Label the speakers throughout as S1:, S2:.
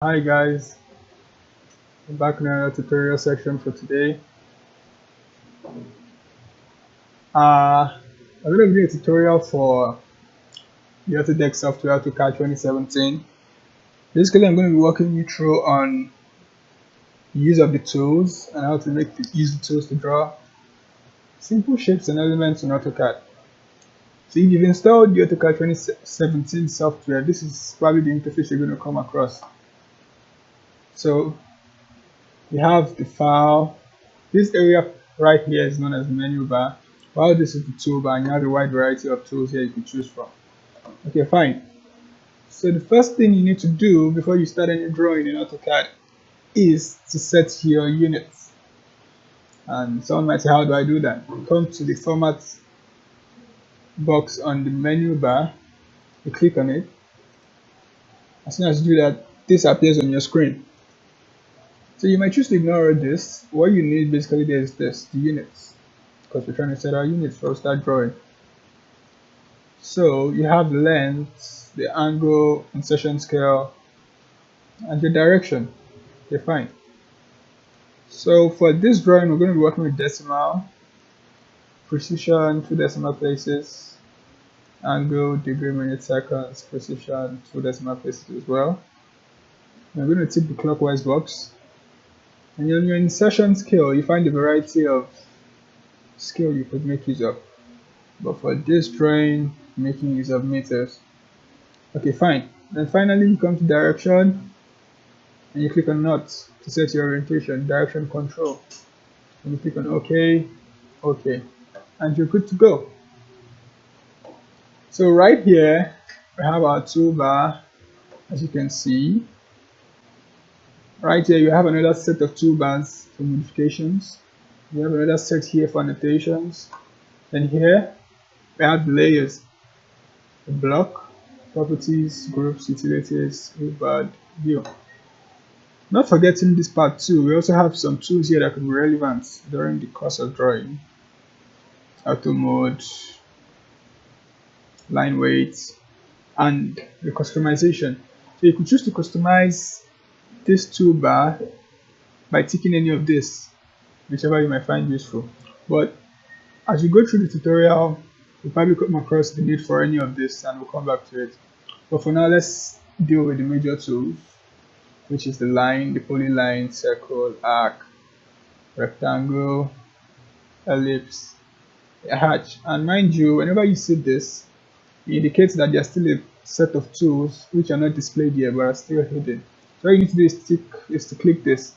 S1: Hi guys, I'm back in another tutorial section for today. I'm going to do a tutorial for the AutoCAD software AutoCAD 2017. Basically, I'm going to be walking you through on the use of the tools and how to use the tools to draw simple shapes and elements in AutoCAD. So if you've installed the AutoCAD 2017 software, this is probably the interface you're going to come across. So you have the file. This area right here is known as the menu bar, while this is the toolbar, and you have a wide variety of tools here you can choose from. Okay, fine. So the first thing you need to do before you start any drawing in AutoCAD is to set your units. And someone might say, how do I do that? Come to the format box on the menu bar, you click on it. As soon as you do that, this appears on your screen. So you might choose to ignore this. What you need basically there is this, the units, because we're trying to set our units before we start drawing. So you have the length, the angle, insertion scale, and the direction. Okay, fine. So for this drawing, we're going to be working with decimal, precision, 2 decimal places, angle, degree, minute, seconds, precision, 2 decimal places as well. We're going to tick the clockwise box. And on your insertion scale, you find a variety of scale you could make use of. But for this drawing, making use of meters. Okay, fine. Then finally, you come to direction and you click on Not to set your orientation, direction control. And you click on OK, OK, and you're good to go. So right here, we have our toolbar, as you can see. Right here, you have another set of toolbars for modifications. You have another set here for annotations. And here, we have the layers, the block, properties, groups, utilities, group, view. Not forgetting this part too, we also have some tools here that could be relevant during the course of drawing. Auto mode, line weight, and the customization. So you could choose to customize this toolbar by ticking any of this, whichever you might find useful. But as we go through the tutorial, we'll probably come across the need for any of this and we'll come back to it. But for now, let's deal with the major tools, which is the line, the polyline, circle, arc, rectangle, ellipse, a hatch. And mind you, whenever you see this, it indicates that there's still a set of tools which are not displayed here but are still hidden. So all you need to do is to click this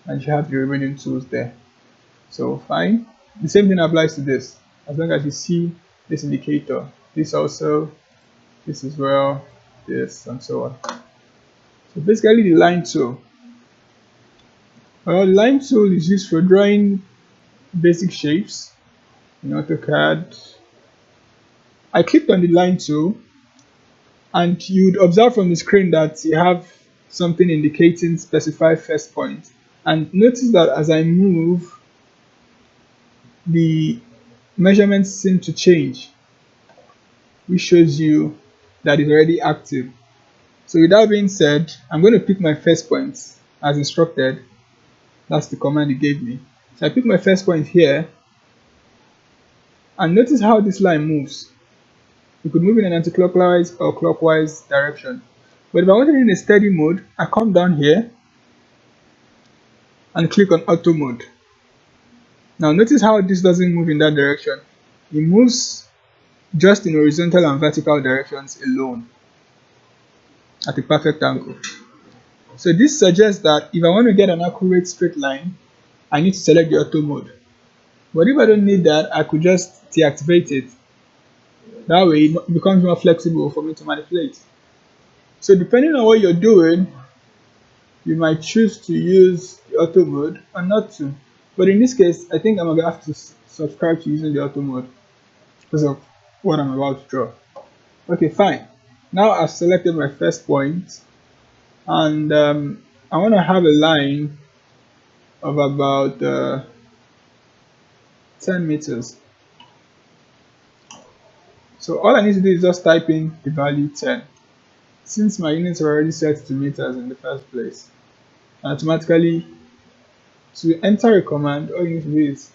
S1: and you have the remaining tools there. So fine. The same thing applies to this. As long as you see this indicator, this also, this as well, this, and so on. So basically the line tool. Well, the line tool is used for drawing basic shapes in AutoCAD. I clicked on the line tool and you'd observe from the screen that you have something indicating specify first point. And notice that as I move, the measurements seem to change, which shows you that it's already active. So with that being said, I'm going to pick my first point as instructed. That's the command it gave me. So I pick my first point here, and notice how this line moves. You could move in an anti-clockwise or clockwise direction. But if I want it in a steady mode, I come down here and click on auto mode. Now notice how this doesn't move in that direction. It moves just in horizontal and vertical directions alone at a perfect angle. So this suggests that if I want to get an accurate straight line, I need to select the auto mode. But if I don't need that, I could just deactivate it. That way it becomes more flexible for me to manipulate. So depending on what you're doing, you might choose to use the auto mode or not to. But in this case, I think I'm going to have to subscribe to using the auto mode because of what I'm about to draw. Okay, fine. Now I've selected my first point and I want to have a line of about 10 meters. So all I need to do is just type in the value 10. since my units are already set to meters in the first place, automatically to enter a command, all you need to do is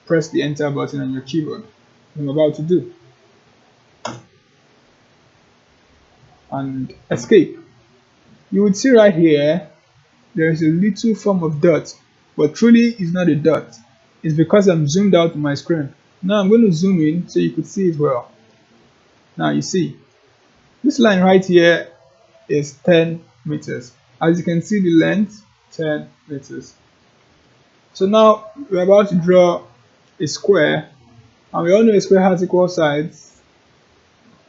S1: press the enter button on your keyboard, as I'm about to do, and escape. You would see right here there is a little form of dot, but truly it's not a dot. It's because I'm zoomed out on my screen. Now I'm going to zoom in so you could see it well. Now you see this line right here is 10 meters. As you can see, the length 10 meters. So now we're about to draw a square, and we all know a square has equal sides.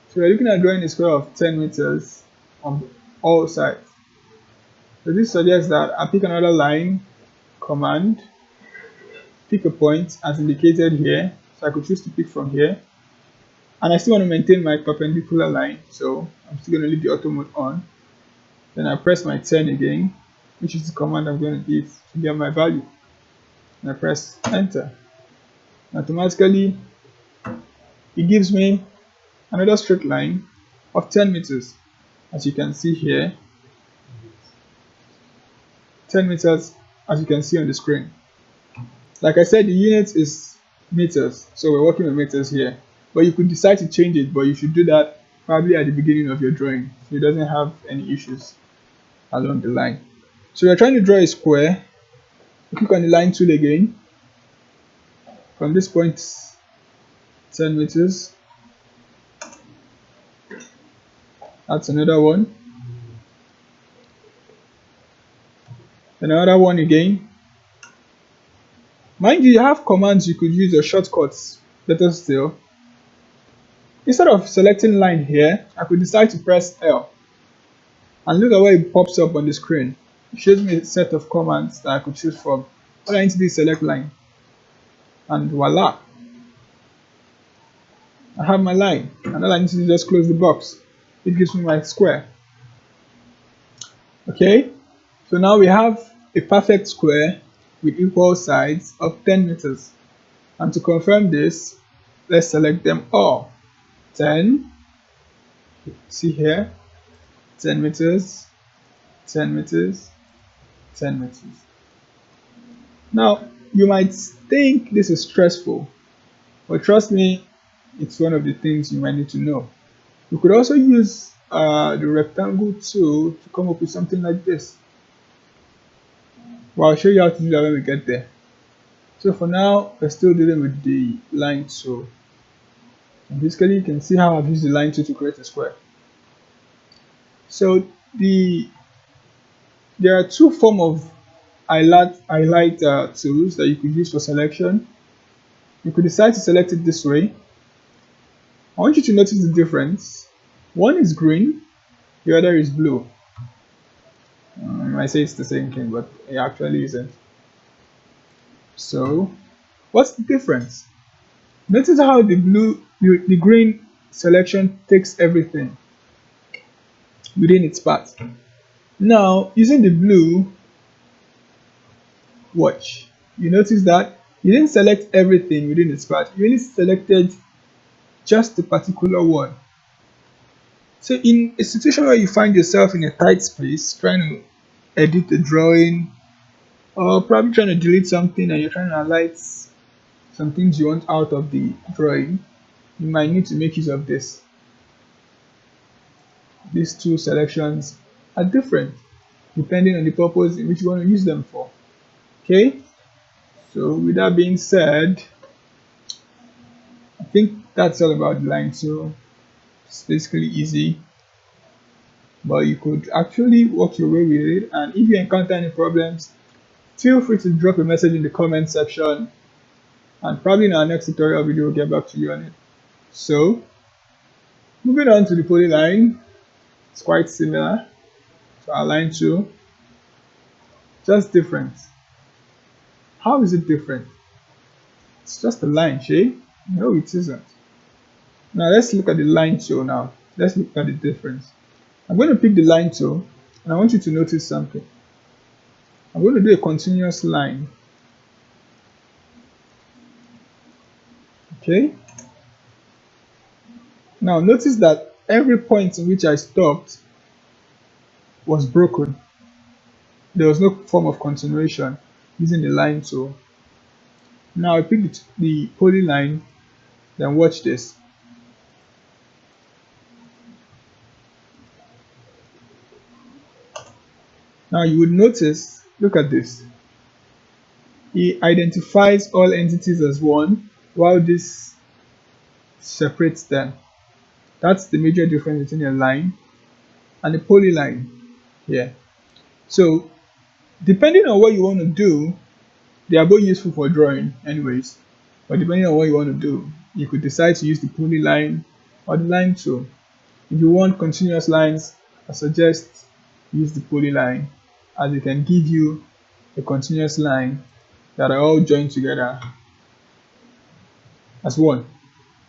S1: So we're looking at drawing a square of 10 meters on all sides. So this suggests that I pick another line, command, pick a point as indicated here. So I could choose to pick from here. And I still want to maintain my perpendicular line, so I'm still going to leave the auto mode on. Then I press my 10 again, which is the command I'm going to give to get my value. And I press enter. Automatically, it gives me another straight line of 10 meters. As you can see here, 10 meters, as you can see on the screen. Like I said, the unit is meters, so we're working with meters here. But you could decide to change it, but you should do that probably at the beginning of your drawing, so it doesn't have any issues along the line. So we're trying to draw a square. Click on the line tool again. From this point, 10 meters. That's another one. Then another one again. Mind you have commands you could use or shortcuts, better still. Instead of selecting line here, I could decide to press L. And look at where it pops up on the screen. It shows me a set of commands that I could choose from. All I need to do is select line. And voila! I have my line. And all I need to do is just close the box. It gives me my square. Okay? So now we have a perfect square with equal sides of 10 meters. And to confirm this, let's select them all. 10, see here, 10 meters, 10 meters, 10 meters. Now, you might think this is stressful, but trust me, it's one of the things you might need to know. You could also use the rectangle tool to come up with something like this. Well, I'll show you how to do that when we get there. So for now, we're still dealing with the line tool. And basically, you can see how I've used the line tool to create a square. So there are two forms of highlight tools that you could use for selection. You could decide to select it this way. I want you to notice the difference. One is green, the other is blue. I might say it's the same thing, but it actually isn't. So, what's the difference? Notice how the green selection takes everything within its path. Now, using the blue, watch. You notice that you didn't select everything within its path. You only selected just the particular one. So in a situation where you find yourself in a tight space, trying to edit the drawing, or probably trying to delete something and you're trying to highlight some things you want out of the drawing, you might need to make use of this. These two selections are different depending on the purpose in which you want to use them for. Okay, so with that being said, I think that's all about the line tool. It's basically easy, but you could actually work your way with it, and if you encounter any problems, feel free to drop a message in the comment section, and probably in our next tutorial video we'll get back to you on it. So moving on to the polyline, it's quite similar to our line tool, just different. How is it different? It's just a line, Shay. No, it isn't. Now let's look at the line tool now. Let's look at the difference. I'm going to pick the line tool, and I want you to notice something. I'm going to do a continuous line. Okay. Now notice that every point in which I stopped was broken. There was no form of continuation using the line tool. Now I pick the polyline, then watch this. Now you would notice, look at this. It identifies all entities as one, while this separates them. That's the major difference between a line and a polyline here. So depending on what you want to do, they are both useful for drawing anyways, but depending on what you want to do, you could decide to use the polyline or the line tool. If you want continuous lines, I suggest use the polyline, as it can give you a continuous line that are all joined together as one,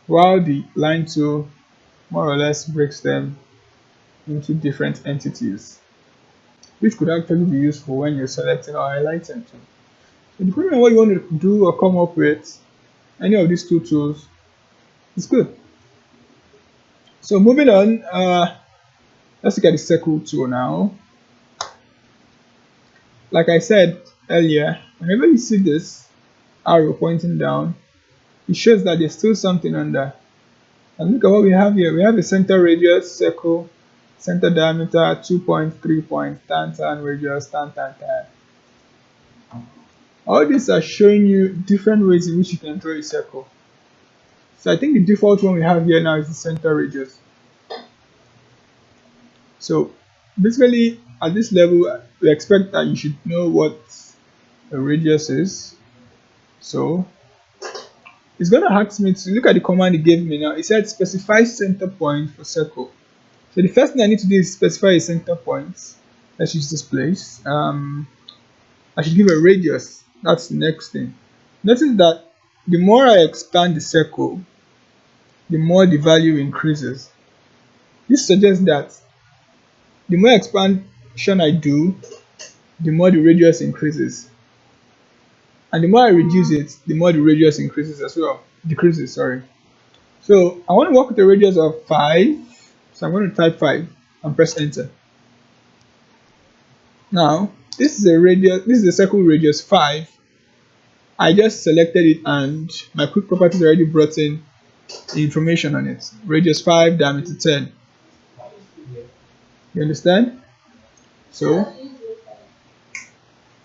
S1: while the line tool more or less breaks them into different entities, which could actually be useful when you're selecting or highlighting too. So depending on what you want to do or come up with, any of these two tools is good. So moving on, let's look at the circle tool now. Like I said earlier, whenever you see this arrow pointing down, it shows that there's still something under. And look at what we have here. We have a center radius, circle, center diameter, 2 points, 3 points, tan, radius, tan. All these are showing you different ways in which you can draw a circle. So I think the default one we have here now is the center radius. So basically at this level, we expect that you should know what a radius is. So it's going to ask me to look at the command it gave me now. It said specify center point for circle. So the first thing I need to do is specify a center point. Let's use this place. I should give a radius. That's the next thing. Notice that the more I expand the circle, the more the value increases. This suggests that the more expansion I do, the more the radius increases. And the more I reduce it, the more the radius increases as well. Decreases, sorry. So I want to work with a radius of 5. So I'm going to type 5 and press enter. Now, this is a circle radius 5. I just selected it and my quick properties already brought in the information on it. Radius 5, diameter 10. You understand? So,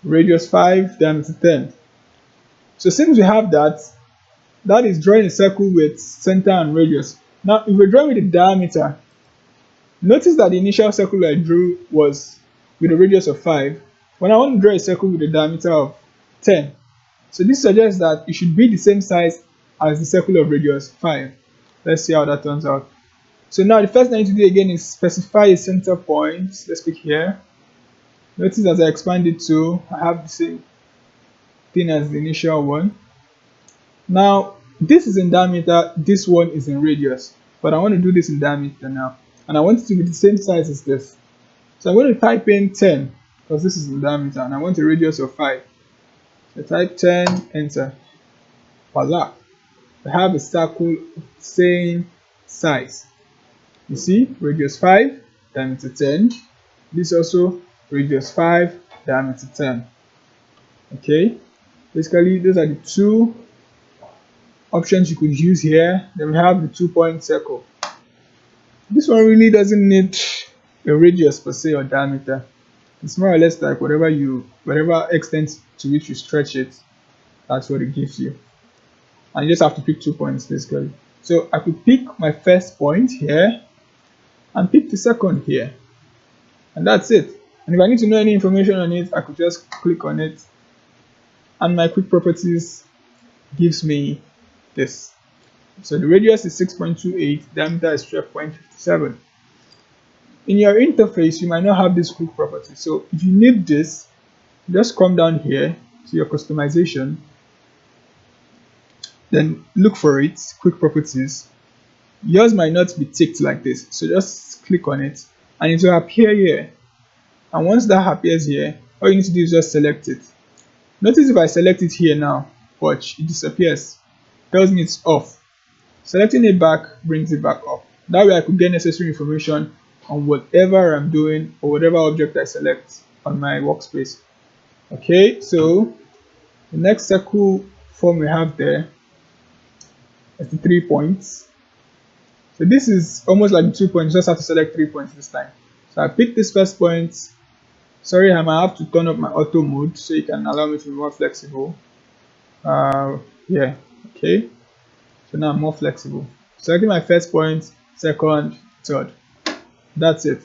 S1: radius 5, diameter 10. So since we have that, that is drawing a circle with center and radius. Now, if we're drawing with a diameter, notice that the initial circle I drew was with a radius of 5. When I want to draw a circle with a diameter of 10, so this suggests that it should be the same size as the circle of radius 5. Let's see how that turns out. So now the first thing I need to do again is specify a center point. Let's click here. Notice as I expand it to, I have the same thing as the initial one. Now this is in diameter, this one is in radius, but I want to do this in diameter now, and I want it to be the same size as this. So I'm going to type in 10 because this is in diameter and I want a radius of 5. So type 10, enter. Voila! I have a circle same size. You see, radius 5, diameter 10. This also radius 5, diameter 10. Okay, basically those are the two options you could use here. Then we have the 2-point circle. This one really doesn't need a radius per se or diameter. It's more or less like whatever extent to which you stretch it, that's what it gives you. And you just have to pick 2 points basically. So I could pick my first point here and pick the second here, and that's it. And if I need to know any information on it, I could just click on it and my quick properties gives me this. So the radius is 6.28, diameter is 12.57. In your interface, you might not have this quick property. So if you need this, just come down here to your customization, then look for it, quick properties. Yours might not be ticked like this, so just click on it and it will appear here. And once that appears here, all you need to do is just select it. Notice if I select it here now, watch, it disappears. Tells me it's off. Selecting it back brings it back up. That way I could get necessary information on whatever I'm doing or whatever object I select on my workspace. Okay, so the next circle form we have there is the 3 points. So this is almost like the 2 points, just have to select 3 points this time. So I pick this first point. Sorry, I might have to turn up my auto mode so you can allow me to be more flexible. Yeah, okay. So now I'm more flexible. Selecting my first point, second, third. That's it.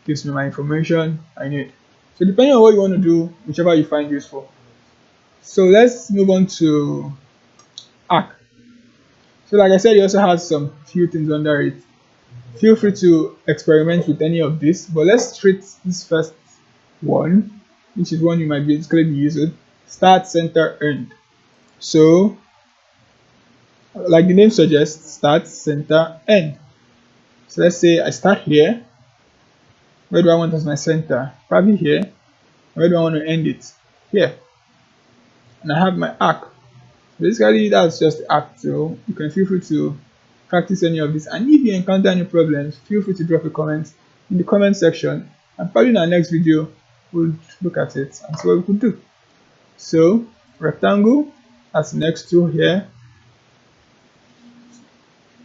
S1: Gives me my information I need. So depending on what you want to do, whichever you find useful. So let's move on to arc. So like I said, it also has some few things under it. Feel free to experiment with any of this, but let's treat this first one, which is one you might basically be using. Start, center, end. So like the name suggests, start, center, end. So let's say I start here. Where do I want as my center? Probably here. Where do I want to end it? Here. And I have my arc. Basically, that's just the arc. So you can feel free to practice any of this. And if you encounter any problems, feel free to drop a comment in the comment section. And probably in our next video, we'll look at it and see what we could do. So rectangle, that's the next tool here.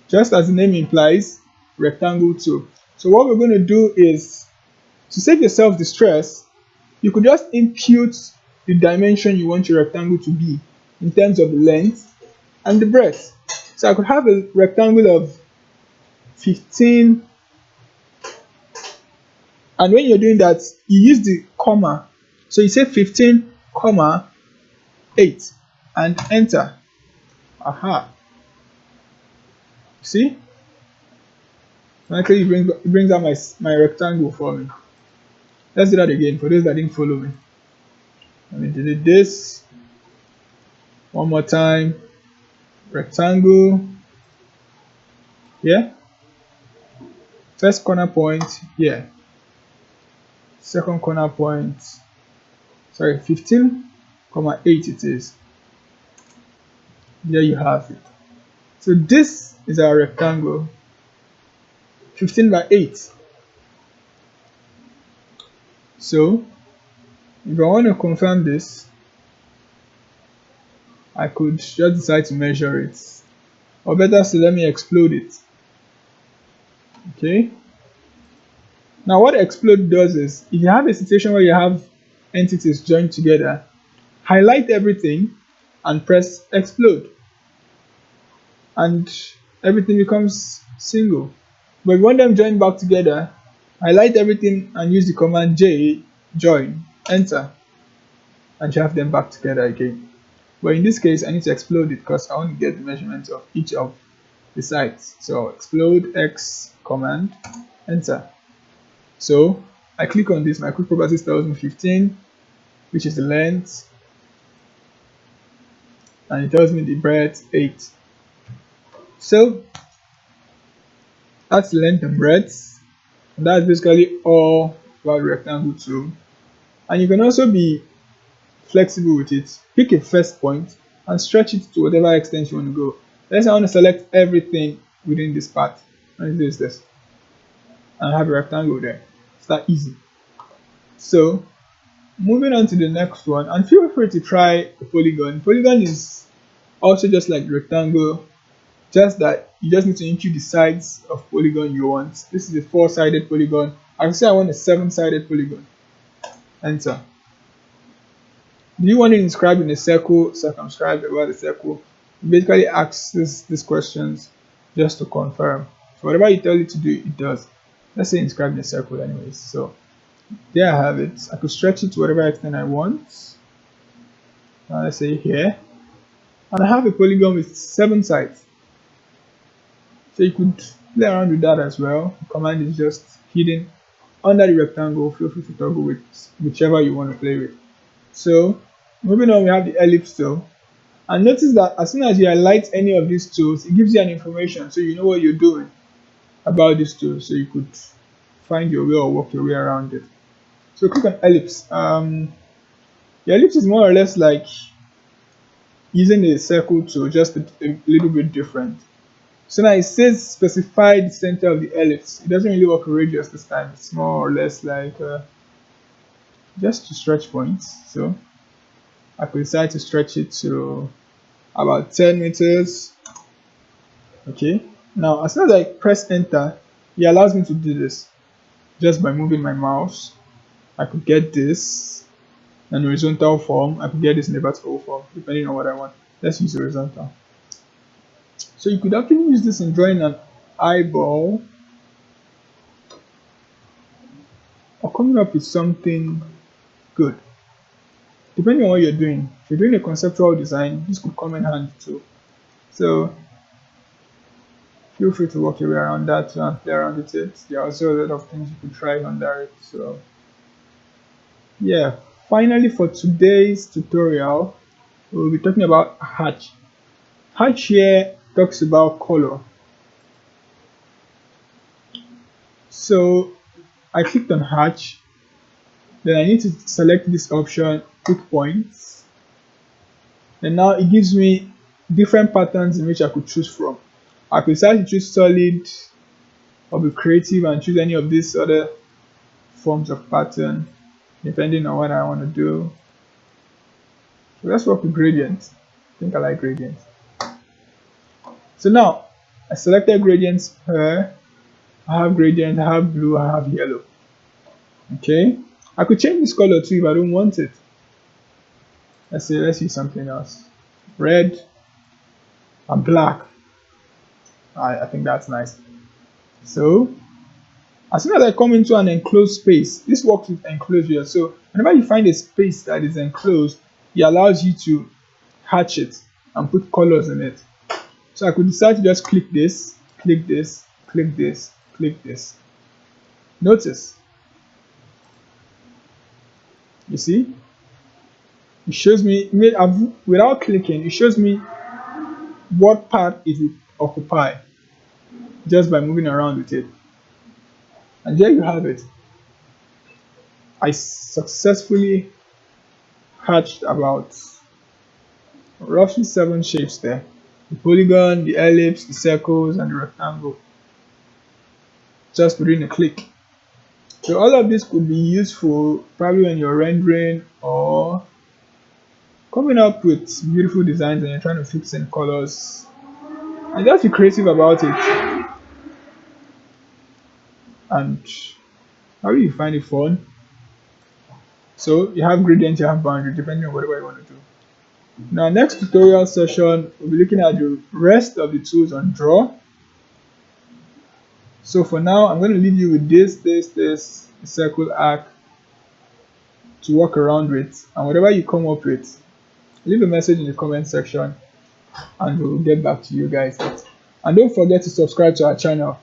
S1: Just as the name implies, rectangle tool. So what we're going to do is, to save yourself the stress, you could just impute the dimension you want your rectangle to be in terms of the length and the breadth. So I could have a rectangle of 15, and when you're doing that, you use the comma. So you say 15, 8 and enter. Aha. See? Actually, it brings out my rectangle for me. Let's do that again for those that didn't follow me. Let me delete this. One more time. Rectangle. Here. First corner point here. Second corner point. Sorry, 15, 8 it is. There you have it. So this is our rectangle. 15 by 8. So if I want to confirm this, I could just decide to measure it, or better still, let me explode it. Okay, now what explode does is, if you have a situation where you have entities joined together, highlight everything and press explode, and everything becomes single. But if you want them joined back together, highlight everything and use the command J, join, enter, and you have them back together again. But in this case, I need to explode it because I want to get the measurements of each of the sides. So explode X command, enter. So I click on this, my quick properties tells me 15, which is the length, and it tells me the breadth 8. So that's the length and breadth, and that's basically all about the rectangle tool. And you can also be flexible with it. Pick a first point and stretch it to whatever extent you want to go. Let's say I want to select everything within this part. Let me do this, and I have a rectangle there. It's that easy. So moving on to the next one, and feel free to try a polygon. Polygon is also just like rectangle, just that you just need to impute the sides of polygon you want. This is a 4-sided polygon. I can say I want a 7-sided polygon. Enter. Do you want to inscribe in a circle, circumscribe about the circle? It basically asks these questions just to confirm. So whatever you tell it to do, it does. Let's say inscribe in a circle anyways. So there I have it. I could stretch it to whatever extent I want. Now let's say here. And I have a polygon with 7 sides. So you could play around with that as well. The command is just hidden under the rectangle. Feel free to toggle with whichever you want to play with. So moving on, we have the ellipse tool. And notice that as soon as you highlight any of these tools, it gives you an information so you know what you're doing about this tool, so you could find your way or work your way around it. So click on ellipse. The ellipse is more or less like using a circle tool, just a little bit different. So now it says specify the center of the ellipse. It doesn't really work with radius this time. It's more or less like just to stretch points. So I could decide to stretch it to about 10 meters. Okay. Now as soon as I press enter, it allows me to do this just by moving my mouse. I could get this in horizontal form. I could get this in a vertical form, depending on what I want. Let's use horizontal. So you could actually use this in drawing an eyeball or coming up with something good, depending on what you're doing. If you're doing a conceptual design, this could come in handy too. So feel free to work your way around that and play around with it. There are also a lot of things you could try under it. So yeah, finally for today's tutorial, we'll be talking about hatch. Hatch here talks about color. So I clicked on hatch, then I need to select this option, quick points, and now it gives me different patterns in which I could choose from. I could decide to choose solid or be creative and choose any of these other forms of pattern depending on what I want to do. So let's work with gradients. I think I like gradients. So now I selected gradients here. I have gradient, I have blue, I have yellow. Okay, I could change this color too if I don't want it. Let's use something else. Red and black. I think that's nice. So as soon as I come into an enclosed space, this works with enclosure. So whenever you find a space that is enclosed, it allows you to hatch it and put colors in it. So I could decide to just click this, click this, click this, click this. Notice, you see, it shows me, without clicking, it shows me what part it will occupy just by moving around with it. And there you have it. I successfully hatched about roughly 7 shapes there. The polygon, the ellipse, the circles, and the rectangle. Just within a click. So all of this could be useful probably when you're rendering or coming up with beautiful designs and you're trying to fix in colors. And just be creative about it. And probably you find it fun. So you have gradient, you have boundary, depending on whatever you want to do. In our next tutorial session, we'll be looking at the rest of the tools on Draw. So for now, I'm going to leave you with this circle arc to work around with. And whatever you come up with, leave a message in the comment section and we'll get back to you guys. And don't forget to subscribe to our channel.